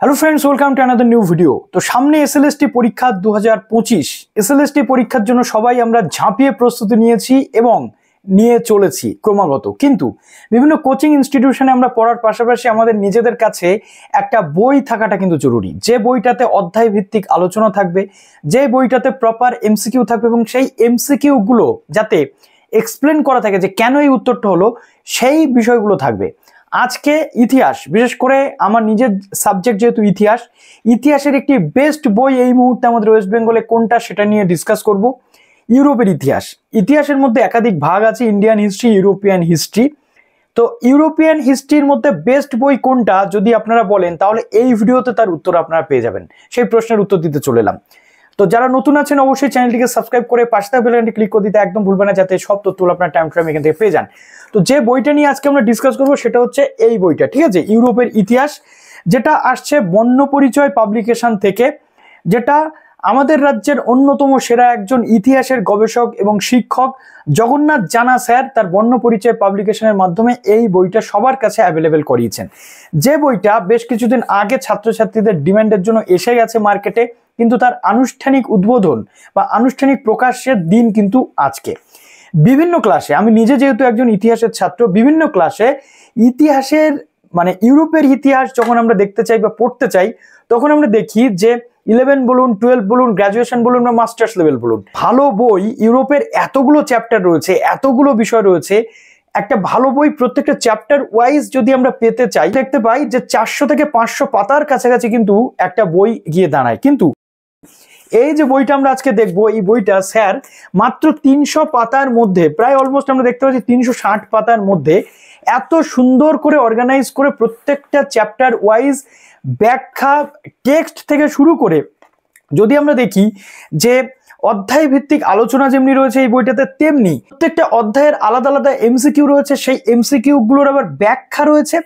Hello friends, welcome to another new video. তো সামনে SLST পরীক্ষা 2025। এসএলএসটি পরীক্ষার জন্য সবাই আমরা ঝাঁপিয়ে প্রস্তুতি নিয়েছি এবং নিয়ে চলেছি ক্রমাগত। কিন্তু বিভিন্ন কোচিং ইনস্টিটিউশনে আমরা পড়ার পাশাপাশি আমাদের নিজেদের কাছে একটা বই থাকাটা কিন্তু জরুরি, যে বইটাতে অধ্যায় ভিত্তিক আলোচনা থাকবে, যে বইটাতে প্রপার এমসিকিউ থাকবে এবং সেই এমসিকিউগুলো যাতে এক্সপ্লেন করা থাকে যে কেন এই উত্তরটা হলো, সেই বিষয়গুলো থাকবে। আজকে ইতিহাস, বিশেষ করে আমার নিজের সাবজেক্ট যেহেতু ইতিহাসের একটি বেস্ট বই এই মুহূর্তে আমাদের ওয়েস্ট বেঙ্গলে কোনটা সেটা নিয়ে ডিসকাস করব। ইউরোপের ইতিহাসের মধ্যে একাধিক ভাগ আছে, ইন্ডিয়ান হিস্ট্রি, ইউরোপিয়ান হিস্ট্রি। তো ইউরোপিয়ান হিস্ট্রির মধ্যে বেস্ট বই কোনটা যদি আপনারা বলেন, তাহলে এই ভিডিওতে তার উত্তর আপনারা পেয়ে যাবেন। সেই প্রশ্নের উত্তর দিতে চলে এলাম। তো যারা নতুন আছেন অবশ্যই চ্যানেলটিকে সাবস্ক্রাইব করে পাশে থাকা বেল আইকনটি ক্লিক করে দিতে একদম ভুলবেন না, যাতে সব তথ্য আপনার টাইম এখান থেকে পেয়ে যান। তো যে বইটা নিয়ে আজকে আমরা ডিসকাস করবো সেটা হচ্ছে এই বইটা, ঠিক আছে, ইউরোপের ইতিহাস, যেটা আসছে বর্ণপরিচয় পাবলিকেশন থেকে, যেটা আমাদের রাজ্যের অন্যতম সেরা একজন ইতিহাসের গবেষক এবং শিক্ষক জগন্নাথ জানা স্যার তার বর্ণপরিচয় পাবলিকেশনের মাধ্যমে এই বইটা সবার কাছে অ্যাভেলেবেল করিয়েছেন। যে বইটা বেশ কিছুদিন আগে ছাত্রছাত্রীদের ডিমান্ডের জন্য এসে গেছে মার্কেটে, কিন্তু তার আনুষ্ঠানিক উদ্বোধন বা আনুষ্ঠানিক প্রকাশের দিন কিন্তু আজকে। বিভিন্ন ক্লাসে, আমি নিজে যেহেতু একজন ইতিহাসের ছাত্র, বিভিন্ন ক্লাসে ইতিহাসের মানে ইউরোপের ইতিহাস যখন আমরা দেখতে চাই বা পড়তে চাই, তখন আমরা দেখি যে 11 বলুন, 12 বলুন, গ্র্যাজুয়েশন বলুন বা মাস্টার্স লেভেল বলুন, ভালো বই ইউরোপের এতগুলো চ্যাপ্টার রয়েছে, এতগুলো বিষয় রয়েছে। একটা ভালো বই প্রত্যেকটা চ্যাপ্টার ওয়াইজ যদি আমরা পেতে চাই, দেখতে পাই যে 400 থেকে 500 পাতার কাছাকাছি কিন্তু একটা বই গিয়ে দাঁড়ায়। কিন্তু এই যে বইটা আমরা আজকে দেখবো, এই বইটা স্যার মাত্র 300 পাতার মধ্যে, প্রায় অলমোস্ট আমরা দেখতে পাচ্ছি 360 পাতার মধ্যে এত সুন্দর করে অর্গানাইজ করে প্রত্যেকটা চ্যাপ্টার ওয়াইজ ব্যাখ্যা, টেক্সট থেকে শুরু করে যদি আমরা দেখি যে অধ্যায় ভিত্তিক আলোচনা যেমনি রয়েছে এই বইটাতে, তেমনি প্রত্যেকটা অধ্যায়ের আলাদা আলাদা এমসিকিউ রয়েছে, সেই এমসিকিউ গুলোর আবার ব্যাখ্যা রয়েছে।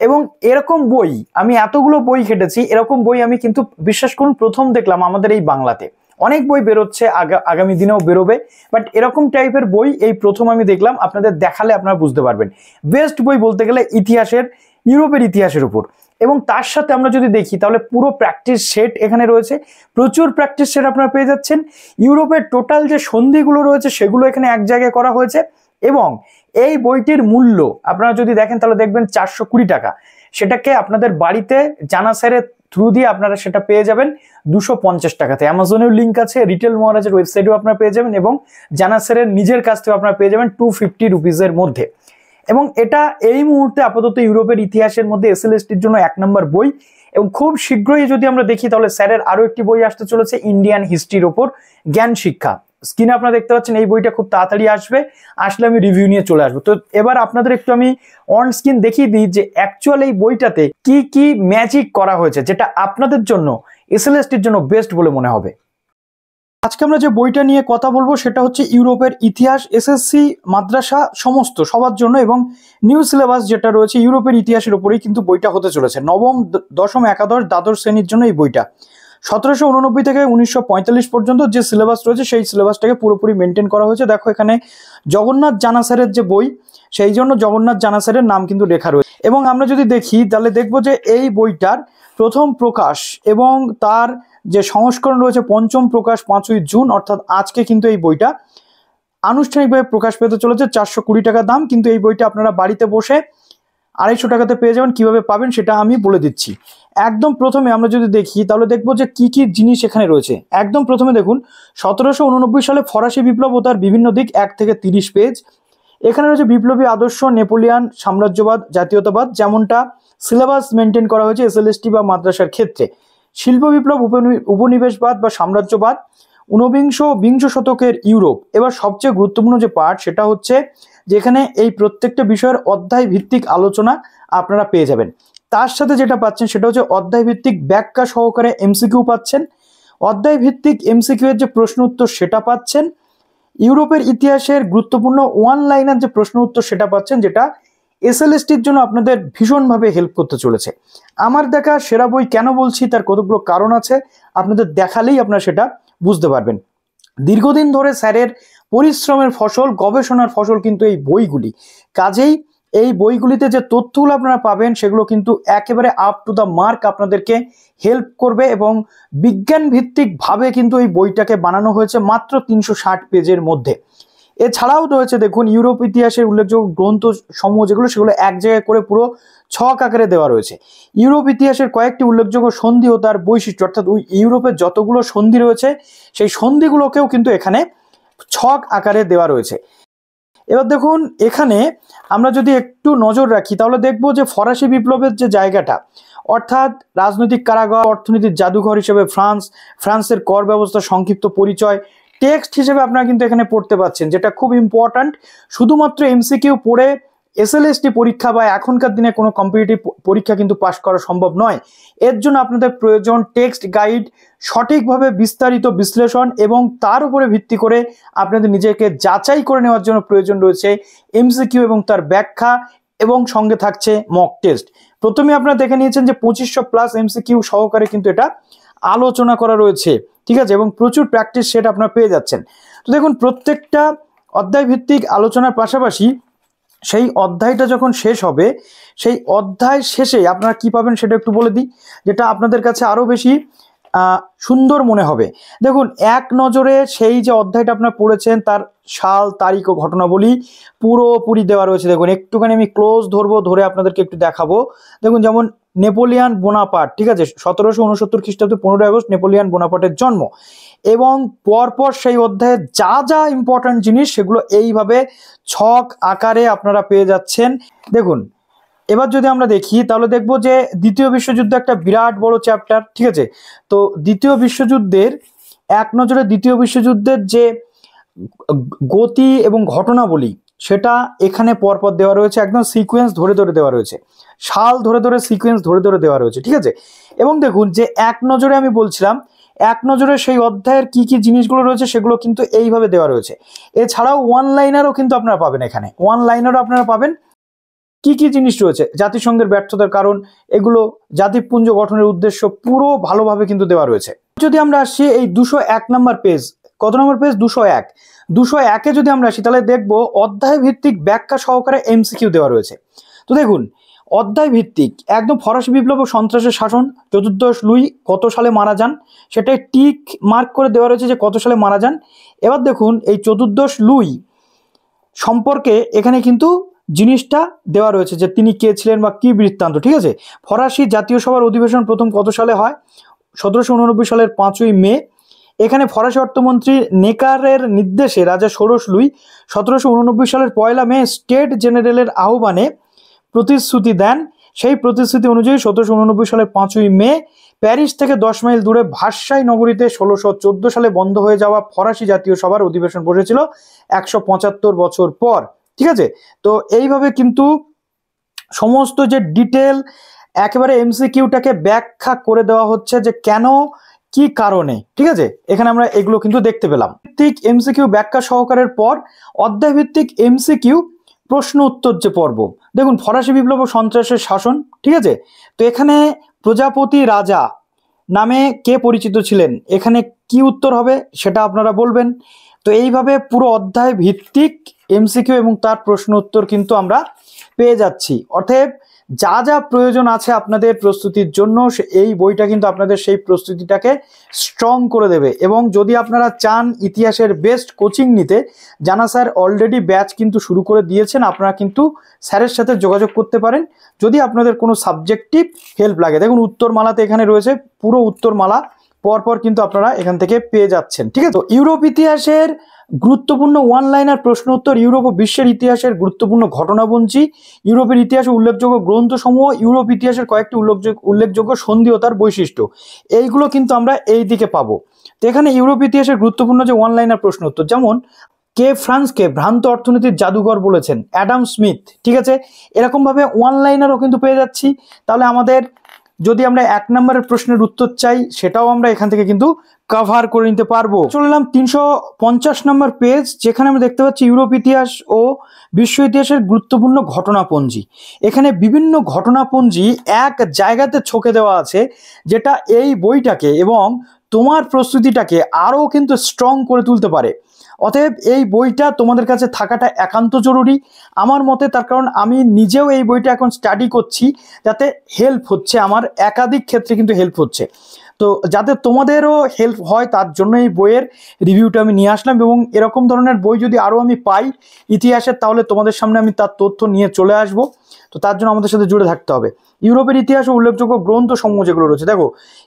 এবং এরকম বই আমি এতগুলো বই ঘেটেছি, এরকম বই আমি কিন্তু বিশ্বাস করুন প্রথম দেখলাম আমাদের এই বাংলাতে। অনেক বই বেরোচ্ছে, আগামী দিনেও বেরোবে, বাট এরকম টাইপের বই এই প্রথম আমি দেখলাম। আপনাদের দেখালে আপনারা বুঝতে পারবেন। বেস্ট বই বলতে গেলে ইতিহাসের, ইউরোপের ইতিহাসের উপর। এবং তার সাথে আমরা যদি দেখি তাহলে পুরো প্র্যাকটিস সেট এখানে রয়েছে, প্রচুর প্র্যাকটিস সেট আপনারা পেয়ে যাচ্ছেন। ইউরোপের টোটাল যে সন্ধিগুলো রয়েছে সেগুলো এখানে এক জায়গায় করা হয়েছে। এবং এই বইটির মূল্য আপনারা যদি দেখেন তাহলে দেখবেন 420 টাকা। সেটাকে আপনাদের বাড়িতে জানা স্যারের থ্রু দিয়ে আপনারা সেটা পেয়ে যাবেন 250 টাকাতে। অ্যামাজনের লিঙ্ক আছে, রিটেল মহারাজের ওয়েবসাইটেও আপনারা পেয়ে যাবেন, এবং জানা স্যারের নিজের কাছ থেকেও আপনারা পেয়ে যাবেন 250 রুপিসের মধ্যে। এবং এটা এই মুহূর্তে আপাতত ইউরোপের ইতিহাসের মধ্যে এসএলএসটির জন্য 1 নম্বর বই। এবং খুব শীঘ্রই যদি আমরা দেখি তাহলে স্যারের আরো একটি বই আসতে চলেছে ইন্ডিয়ান হিস্ট্রির ওপর, জ্ঞান শিক্ষা। স্ক্রিনে আপনারা দেখতে পাচ্ছেন এই বইটা খুব তাড়াতাড়ি আসবে, আসলে আমি রিভিউ নিয়ে চলে আসবো। তো এবার আপনাদের একটু আমি অন স্ক্রিন দেখিয়ে দিই যে অ্যাকচুয়ালি এই বইটাতে কি কি ম্যাজিক করা হয়েছে, যেটা আপনাদের জন্য এসএলএসটির জন্য বেস্ট বলে মনে হবে। আজকে আমরা যে বইটা নিয়ে কথা বলবো সেটা হচ্ছে ইউরোপের ইতিহাস, এসএসসি, মাদ্রাসা, সমস্ত সবার জন্য, এবং নিউ সিলেবাস যেটা রয়েছে ইউরোপের ইতিহাসের উপরেই কিন্তু বইটা হতে চলেছে। নবম, দশম, একাদশ, দ্বাদশ শ্রেণীর জন্য এই বইটা 1789 থেকে 1945 পর্যন্ত যে সিলেবাস রয়েছে সেই সিলেবাসটাকে পুরোপুরি মেনটেন করা হয়েছে। দেখো এখানে জগন্নাথ জানা স্যারের যে বই, সেই জন্য জগন্নাথ জানা স্যারের নাম কিন্তু লেখা রয়েছে। এবং আমরা যদি দেখি তাহলে দেখবো যে এই বইটার প্রথম প্রকাশ এবং তার যে সংস্করণ রয়েছে পঞ্চম প্রকাশ 5ই জুন, অর্থাৎ আজকে কিন্তু এই বইটা আনুষ্ঠানিকভাবে প্রকাশ পেতে চলেছে। 420 টাকা দাম, কিন্তু এই বইটা আপনারা বাড়িতে বসে 250 টাকাতে পেয়ে যাবেন। কিভাবে পাবেন সেটা আমি বলে দিচ্ছি। একদম প্রথমে আমরা যদি দেখি তাহলে দেখবো যে কি কি জিনিস এখানে রয়েছে। একদম প্রথমে দেখুন 1789 সালে ফরাসি বিপ্লব ও তার বিভিন্ন দিক, 1 থেকে 30 পেজ। এখানে রয়েছে বিপ্লবী আদর্শ, নেপোলিয়ান, সাম্রাজ্যবাদ, জাতীয়তাবাদ, যেমনটা সিলেবাস মেনটেন করা হয়েছে এসএলএসটি বা মাদ্রাসার ক্ষেত্রে। শিল্প বিপ্লব, উপনিবেশবাদ বা সাম্রাজ্যবাদ, ঊনবিংশ বিংশ শতকের ইউরোপ। এবার সবচেয়ে গুরুত্বপূর্ণ যে পার্ট সেটা হচ্ছে যেখানে এই প্রত্যেকটা বিষয়ের অধ্যায় ভিত্তিক আলোচনা আপনারা পেয়ে যাবেন। তার সাথে যেটা পাচ্ছেন সেটা হচ্ছে অধ্যায় ভিত্তিক ব্যাখ্যা সহকারে এমসিকিউ পাচ্ছেন, অধ্যায় ভিত্তিক এমসিকিউ এর যে প্রশ্ন উত্তর সেটা পাচ্ছেন, ইউরোপের ইতিহাসের গুরুত্বপূর্ণ ওয়ান লাইনার যে প্রশ্ন উত্তর সেটা পাচ্ছেন, যেটা এসএলএসটির জন্য আপনাদের ভীষণভাবে হেল্প করতে চলেছে। আমার দেখা সেরা বই কেন বলছি তার কতগুলো কারণ আছে, আপনাদের দেখালেই আপনারা সেটা বুঝতে পারবেন। দীর্ঘদিন ধরে স্যারের পরিশ্রমের ফসল, গবেষণার ফসল কিন্তু এই বইগুলি। কাজেই এই বইগুলিতে যে তথ্যগুলো আপনারা পাবেন সেগুলো কিন্তু একেবারে আপ টু দ্য মার্ক আপনাদেরকে হেল্প করবে, এবং বিজ্ঞান ভিত্তিক ভাবে কিন্তু এই বইটাকে বানানো হয়েছে মাত্র 360 পেজের মধ্যে। এছাড়াও রয়েছে দেখুন ইউরোপ ইতিহাসের উল্লেখযোগ্য গ্রন্থ সমূহ যেগুলো, সেগুলো এক জায়গায় করে পুরো ছক আকারে দেওয়া রয়েছে। ইউরোপ ইতিহাসের কয়েকটি উল্লেখযোগ্য সন্ধি ও তার বৈশিষ্ট্য, অর্থাৎ ওই ইউরোপের যতগুলো সন্ধি রয়েছে সেই সন্ধিগুলোকেও কিন্তু এখানে ছক আকারে দেওয়া রয়েছে। এবার দেখুন এখানে আমরা যদি একটু নজর রাখি তাহলে দেখব যে ফরাসি বিপ্লবের যে জায়গাটা, অর্থাৎ রাজনৈতিক কারাগার, অর্থনীতির জাদুঘর হিসেবে ফ্রান্সের কর ব্যবস্থা সংক্ষিপ্ত পরিচয় টেক্সট হিসেবে আপনারা কিন্তু এখানে পড়তে পাচ্ছেন, যেটা খুব ইম্পর্ট্যান্ট। শুধুমাত্র এমসিকিউ পড়ে এসএলএসটি পরীক্ষা বা এখনকার দিনে কোনো কম্পিটিটিভ পরীক্ষা কিন্তু পাশ করা সম্ভব নয়। এর জন্য আপনাদের প্রয়োজন টেক্সট গাইড, সঠিকভাবে বিস্তারিত বিশ্লেষণ, এবং তার উপরে ভিত্তি করে আপনাদের নিজেকে যাচাই করে নেওয়ার জন্য প্রয়োজন রয়েছে এমসিকিউ এবং তার ব্যাখ্যা, এবং সঙ্গে থাকছে মক টেস্ট। প্রথমে আপনারা দেখে নিয়েছেন যে 2500+ এমসিকিউ সহকারে কিন্তু এটা আলোচনা করা রয়েছে, ঠিক আছে, এবং প্রচুর প্র্যাকটিস সেট আপনারা পেয়ে যাচ্ছেন। তো দেখুন প্রত্যেকটা অধ্যায় ভিত্তিক আলোচনার পাশাপাশি সেই অধ্যায়টা যখন শেষ হবে, সেই অধ্যায় শেষে আপনারা কি পাবেন সেটা একটু বলে দিই, যেটা আপনাদের কাছে আরো বেশি সুন্দর মনে হবে। দেখুন এক নজরে সেই যে অধ্যায়টা আপনারা পড়েছেন তার সাল, তারিখ ও ঘটনাবলী পুরোপুরি দেওয়া রয়েছে। দেখুন একটুখানি আমি ক্লোজ ধরবো, ধরে আপনাদেরকে একটু দেখাবো। দেখুন যেমন নেপোলিয়ান বোনাপার্ট, ঠিক আছে, 1769 খ্রিস্টাব্দে 15 আগস্ট নেপোলিয়ান বোনাপার্টের জন্ম, এবং পরপর সেই অধ্যায়ে যা যা ইম্পর্ট্যান্ট জিনিস সেগুলো এইভাবে ছক আকারে আপনারা পেয়ে যাচ্ছেন। দেখুন এবার যদি আমরা দেখি তাহলে দেখব যে দ্বিতীয় বিশ্বযুদ্ধ একটা বিরাট বড় চ্যাপ্টার, ঠিক আছে। তো দ্বিতীয় বিশ্বযুদ্ধের এক নজরে দ্বিতীয় বিশ্বযুদ্ধের যে গতি এবং ঘটনাবলী সেটা এখানে পরপর দেওয়া রয়েছে, একদম সিকোয়েন্স ধরে ধরে দেওয়া রয়েছে, সাল ধরে ধরে সিকোয়েন্স ধরে ধরে দেওয়া রয়েছে, ঠিক আছে। এবং দেখুন যে এক নজরে আমি বলছিলাম, এক নজরে সেই অধ্যায়ের কি কি জিনিসগুলো রয়েছে সেগুলো কিন্তু এইভাবে দেওয়া রয়েছে। এছাড়াও ওয়ান লাইনারও কিন্তু আপনারা পাবেন, এখানে ওয়ান লাইনারও আপনারা পাবেন। কি কি জিনিস রয়েছে, জাতিসংঘের ব্যর্থতার কারণ, এগুলো জাতিপুঞ্জ গঠনের উদ্দেশ্য, পুরো ভালোভাবে কিন্তু দেওয়া রয়েছে। যদি আমরা আসি এই 201 নম্বর পেজ, কত নম্বর পেজ? 201। 201-এ যদি আমরা আসি তাহলে দেখব অধ্যায় ভিত্তিক ব্যাখ্যা সহকারে এমসিকিউ দেওয়া রয়েছে। তো দেখুন অধ্যায় ভিত্তিক একদম ফরাসি বিপ্লব ও সন্ত্রাসের শাসন, চতুর্দশ লুই কত সালে মারা যান সেটাই টিক মার্ক করে দেওয়া রয়েছে যে কত সালে মারা যান। এবার দেখুন এই চতুর্দশ লুই সম্পর্কে এখানে কিন্তু জিনিসটা দেওয়া রয়েছে যে তিনি কে ছিলেন বা কি বৃত্তান্ত, ঠিক আছে। ফরাসি জাতীয় সভার অধিবেশন প্রথম কত সালে হয়? 1789 সালের 5ই মে। এখানে ফরাসি অর্থমন্ত্রী নেকারের নির্দেশে রাজা ষোড়শ লুই 1789 সালের 1 মে স্টেট জেনারেলের আহ্বানে প্রতিশ্রুতি দেন। সেই প্রতিশ্রুতি অনুযায়ী 1789 সালের 5ই মে প্যারিস থেকে 10 মাইল দূরে ভার্সাই নগরীতে 1614 সালে বন্ধ হয়ে যাওয়া ফরাসি জাতীয় সভার অধিবেশন বসেছিল 175 বছর পর, ঠিক আছে। তো এইভাবে কিন্তু সমস্ত যে ডিটেল একেবারে এমসিকিউটাকে ব্যাখ্যা করে দেওয়া হচ্ছে যে কেন, কি কারণে, ঠিক আছে। এখানে আমরা এগুলো কিন্তু দেখতে পেলাম। ভিত্তিক এমসিকিউ ব্যাখ্যা সহকারের পর অধ্যায় ভিত্তিক এমসিকিউ প্রশ্ন উত্তর যে পর্ব, দেখুন ফরাসি বিপ্লব ও সন্ত্রাসের শাসন, ঠিক আছে। তো এখানে প্রজাপতি রাজা নামে কে পরিচিত ছিলেন, এখানে কি উত্তর হবে সেটা আপনারা বলবেন। তো এইভাবে পুরো অধ্যায় ভিত্তিক এমসিকিউ এবং তার প্রশ্ন উত্তর কিন্তু আমরা পেয়ে যাচ্ছি। অর্থাৎ যা যা প্রয়োজন আছে আপনাদের প্রস্তুতির জন্য এই বইটা কিন্তু আপনাদের সেই প্রস্তুতিটাকে স্ট্রং করে দেবে। এবং যদি আপনারা চান ইতিহাসের বেস্ট কোচিং নিতে, জানা স্যার অলরেডি ব্যাচ কিন্তু শুরু করে দিয়েছেন, আপনারা কিন্তু স্যারের সাথে যোগাযোগ করতে পারেন যদি আপনাদের কোনো সাবজেক্টিভ হেল্প লাগে। দেখুন উত্তরমালাতে এখানে রয়েছে পুরো উত্তরমালা, পরপর কিন্তু আপনারা এখান থেকে পেয়ে যাচ্ছেন, ঠিক আছে। তো ইউরোপ ইতিহাসের গুরুত্বপূর্ণ ওয়ান লাইনার প্রশ্ন উত্তর, ইউরোপ ও বিশ্বের ইতিহাসের গুরুত্বপূর্ণ ঘটনাপঞ্জি, ইউরোপের ইতিহাসে উল্লেখযোগ্য গ্রন্থসমূহ, ইউরোপ ইতিহাসের কয়েকটি উল্লেখযোগ্য সন্ধি ও তার বৈশিষ্ট্য, এইগুলো কিন্তু আমরা এই দিকে পাবো। তো এখানে ইউরোপ ইতিহাসের গুরুত্বপূর্ণ যে ওয়ান লাইনার প্রশ্ন উত্তর, যেমন কে ফ্রান্সকে ভ্রান্ত অর্থনীতির জাদুঘর বলেছেন? অ্যাডাম স্মিথ, ঠিক আছে। এরকম ভাবে ওয়ান লাইনারও কিন্তু পেয়ে যাচ্ছি। তাহলে আমাদের যদি আমরা 1 নম্বরের প্রশ্নের উত্তর চাই সেটাও আমরা এখান থেকে কিন্তু কভার করে নিতে পারবো। চলে এলাম 350 নম্বর পেজ, যেখানে আমরা দেখতে পাচ্ছি ইউরোপ ইতিহাস ও বিশ্ব ইতিহাসের গুরুত্বপূর্ণ ঘটনাপঞ্জি। এখানে বিভিন্ন ঘটনাপঞ্জি এক জায়গাতে ছকে দেওয়া আছে, যেটা এই বইটাকে এবং তোমার প্রস্তুতিটাকে আরও কিন্তু স্ট্রং করে তুলতে পারে। অতএব এই বইটা তোমাদের কাছে থাকাটা একান্ত জরুরি আমার মতে, তার কারণ আমি নিজেও এই বইটা এখন স্টাডি করছি, যাতে হেল্প হচ্ছে, আমার একাধিক ক্ষেত্রে কিন্তু হেল্প হচ্ছে। তো যাতে তোমাদেরও হেল্প হয় তার জন্য এই বইয়ের রিভিউটা আমি নিয়ে আসলাম, এবং এরকম ধরনের বই যদি আরও আমি পাই ইতিহাসের, তাহলে তোমাদের সামনে আমি তার তথ্য নিয়ে চলে আসব। তো তার জন্য আমাদের সাথে জুড়ে থাকতে হবে। ইউরোপের ইতিহাসে উল্লেখযোগ্য গ্রন্থ সমূহ যেগুলো রয়েছে, দেখো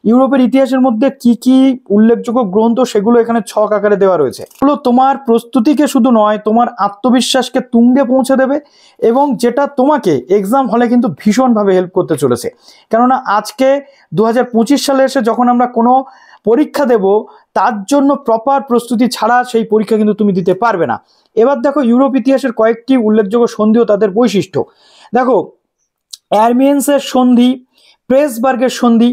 ইউরোপের ইতিহাসের মধ্যে কি কি উল্লেখযোগ্য গ্রন্থ সেগুলো এখানে ছক আকারে দেওয়া রয়েছে। এগুলো তোমার প্রস্তুতিকে শুধু নয়, তোমার আত্মবিশ্বাসকে তুঙ্গে পৌঁছে দেবে, এবং যেটা তোমাকে এক্সাম হলে কিন্তু ভীষণভাবে হেল্প করতে চলেছে। কেননা আজকে 2025 সালে এসে যখন আমরা কোনো পরীক্ষা দেব, তার জন্য প্রপার প্রস্তুতি ছাড়া সেই পরীক্ষা কিন্তু তুমি দিতে পারবে না। এবার দেখো ইউরোপ ইতিহাসের কয়েকটি উল্লেখযোগ্য সন্ধি ও তাদের বৈশিষ্ট্য। দেখো অ্যারমিয়েন্সের সন্ধি, প্রেসবার্গের সন্ধি,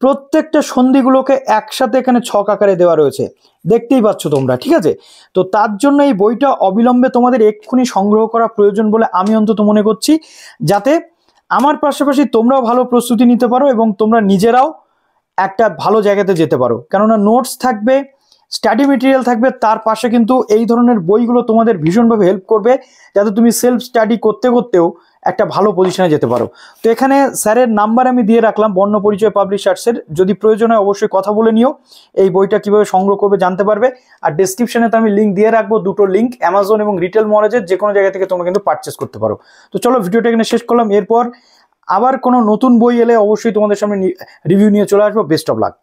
প্রত্যেকটা সন্ধিগুলোকে একসাথে এখানে ছক আকারে দেওয়া রয়েছে, দেখতেই পাচ্ছ তোমরা, ঠিক আছে। তো তার জন্য এই বইটা অবিলম্বে তোমাদের এক্ষুনি সংগ্রহ করা প্রয়োজন বলে আমি অন্তত মনে করছি, যাতে আমার পাশাপাশি তোমরাও ভালো প্রস্তুতি নিতে পারো এবং তোমরা নিজেরাও একটা ভালো জায়গাতে যেতে পারো। কেননা নোটস থাকবে, স্টাডি মেটেরিয়াল থাকবে, তার পাশে কিন্তু এই ধরনের বইগুলো তোমাদের ভীষণভাবে হেল্প করবে, যাতে তুমি সেলফ স্টাডি করতে করতেও একটা ভালো পজিশনে যেতে পারো। তো এখানে স্যারের নাম্বার আমি দিয়ে রাখলাম, বর্ণপরিচয় পাবলিশার্সের, যদি প্রয়োজন হয় অবশ্যই কথা বলে নিও, এই বইটা কিভাবে সংগ্রহ করবে জানতে পারবে। আর ডেসক্রিপশনে তো আমি লিঙ্ক দিয়ে রাখবো, দুটো লিঙ্ক, অ্যামাজন এবং রিটেল মলেজের যে কোনো জায়গা থেকে তোমরা কিন্তু পারচেস করতে পারো। তো চলো ভিডিওটা এখানে শেষ করলাম, এরপর আবার কোনো নতুন বই এলে অবশ্যই তোমাদের সামনে রিভিউ নিয়ে চলে আসবো। Best of luck.